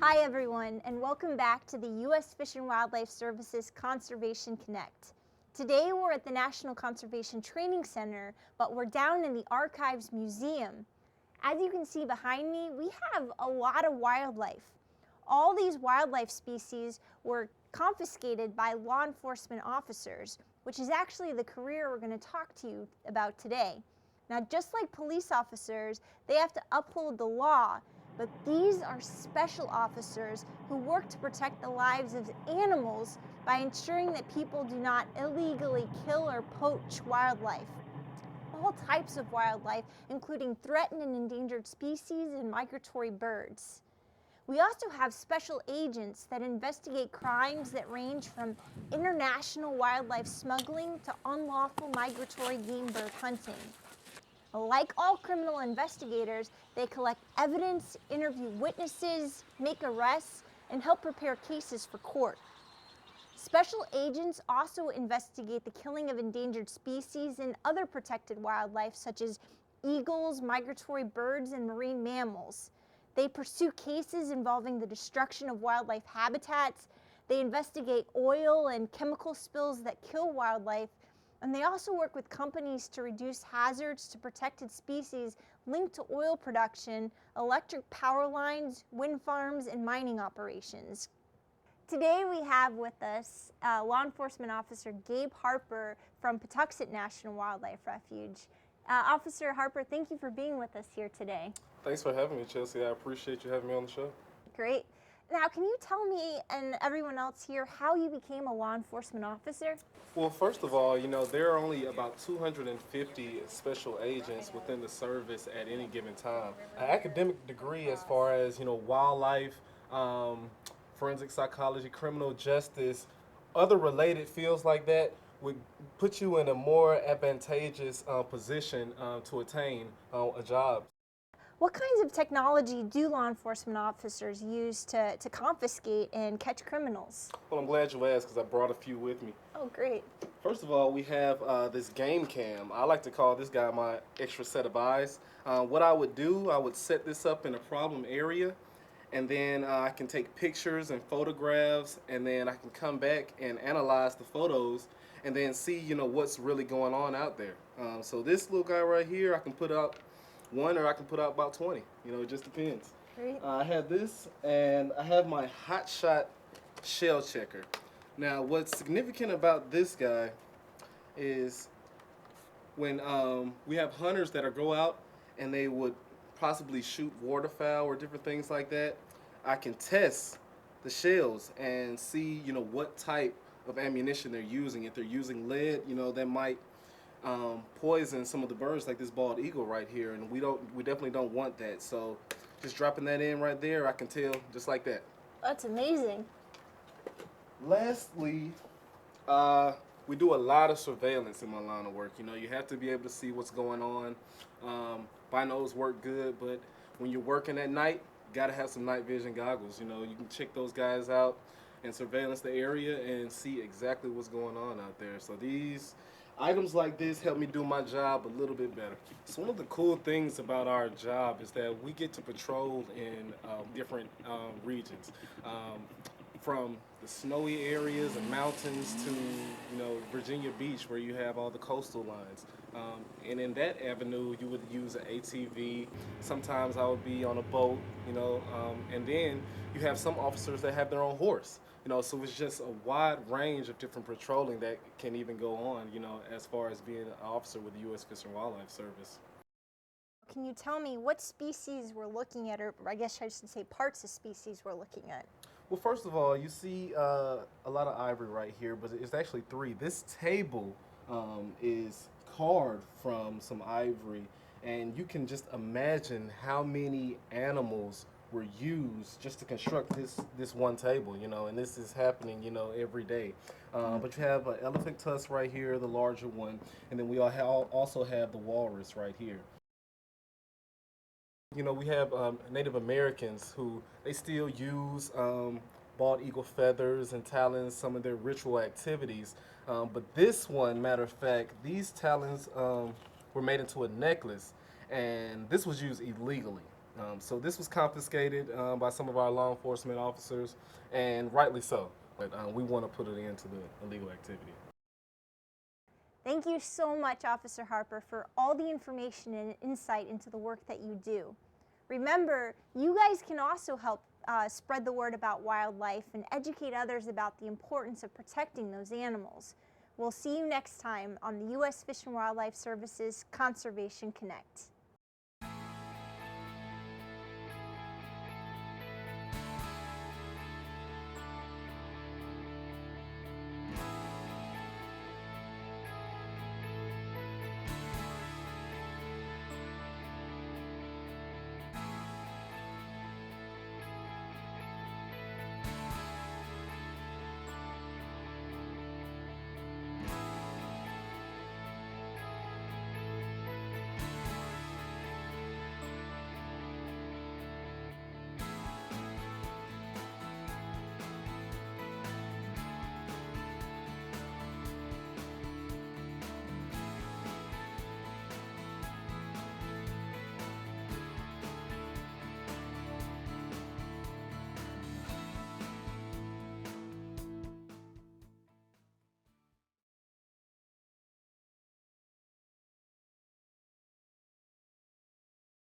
Hi everyone, and welcome back to the U.S. Fish and Wildlife Service's Conservation Connect. Today we're at the National Conservation Training Center, but we're down in the Archives Museum. As you can see behind me, we have a lot of wildlife. All these wildlife species were confiscated by law enforcement officers, which is actually the career we're going to talk to you about today. Now, just like police officers, they have to uphold the law. But these are special officers who work to protect the lives of animals by ensuring that people do not illegally kill or poach wildlife. All types of wildlife, including threatened and endangered species and migratory birds. We also have special agents that investigate crimes that range from international wildlife smuggling to unlawful migratory game bird hunting. Like all criminal investigators, they collect evidence, interview witnesses, make arrests, and help prepare cases for court. Special agents also investigate the killing of endangered species and other protected wildlife such as eagles, migratory birds, and marine mammals. They pursue cases involving the destruction of wildlife habitats. They investigate oil and chemical spills that kill wildlife. And they also work with companies to reduce hazards to protected species linked to oil production, electric power lines, wind farms, and mining operations. Today we have with us Law Enforcement Officer Gabe Harper from Patuxent National Wildlife Refuge. Officer Harper, thank you for being with us here today. Thanks for having me, Chelsea. I appreciate you having me on the show. Great. Now, can you tell me and everyone else here how you became a law enforcement officer? Well, first of all, there are only about 250 special agents within the service at any given time. An academic degree as far as, wildlife, forensic psychology, criminal justice, other related fields like that would put you in a more advantageous position to attain a job. What kinds of technology do law enforcement officers use to confiscate and catch criminals? Well, I'm glad you asked because I brought a few with me. Oh, great. First of all, we have this game cam. I like to call this guy my extra set of eyes. What I would do, I would set this up in a problem area, and then I can take pictures and photographs, and then I can come back and analyze the photos and then see, what's really going on out there. So this little guy right here, I can put out one or I can put out about 20. It just depends. Great. I have this, and I have my hot shot shell checker. Now, what's significant about this guy is when we have hunters that go out and they would possibly shoot waterfowl or different things like that, I can test the shells and see, what type of ammunition they're using. If they're using lead, that might poison some of the birds like this bald eagle right here, and we definitely don't want that. So just dropping that in right there, I can tell just like that. That's amazing. Lastly, we do a lot of surveillance in my line of work. You have to be able to see what's going on. Binos work good, but when you're working at night, you gotta have some night vision goggles. You can check those guys out and surveillance the area and see exactly what's going on out there. So these items like this help me do my job a little bit better. So one of the cool things about our job is that we get to patrol in different regions. From the snowy areas and mountains to, Virginia Beach, where you have all the coastal lines. And in that avenue, you would use an ATV. Sometimes I would be on a boat, and then you have some officers that have their own horse. So it's just a wide range of different patrolling that can even go on, as far as being an officer with the U.S. Fish and Wildlife Service. Can you tell me what species we're looking at, or I guess I should say parts of species we're looking at? Well, first of all, you see a lot of ivory right here, but it's actually three. This table is carved from some ivory, and you can just imagine how many animals were used just to construct this one table, and this is happening, every day. But you have an elephant tusk right here, the larger one, and then we also have the walrus right here. We have Native Americans who they still use bald eagle feathers and talons, some of their ritual activities. But this one, matter of fact, these talons were made into a necklace, and this was used illegally. So this was confiscated by some of our law enforcement officers, and rightly so. But we want to put it into the illegal activity. Thank you so much, Officer Harper, for all the information and insight into the work that you do. Remember, you guys can also help spread the word about wildlife and educate others about the importance of protecting those animals. We'll see you next time on the U.S. Fish and Wildlife Services Conservation Connect.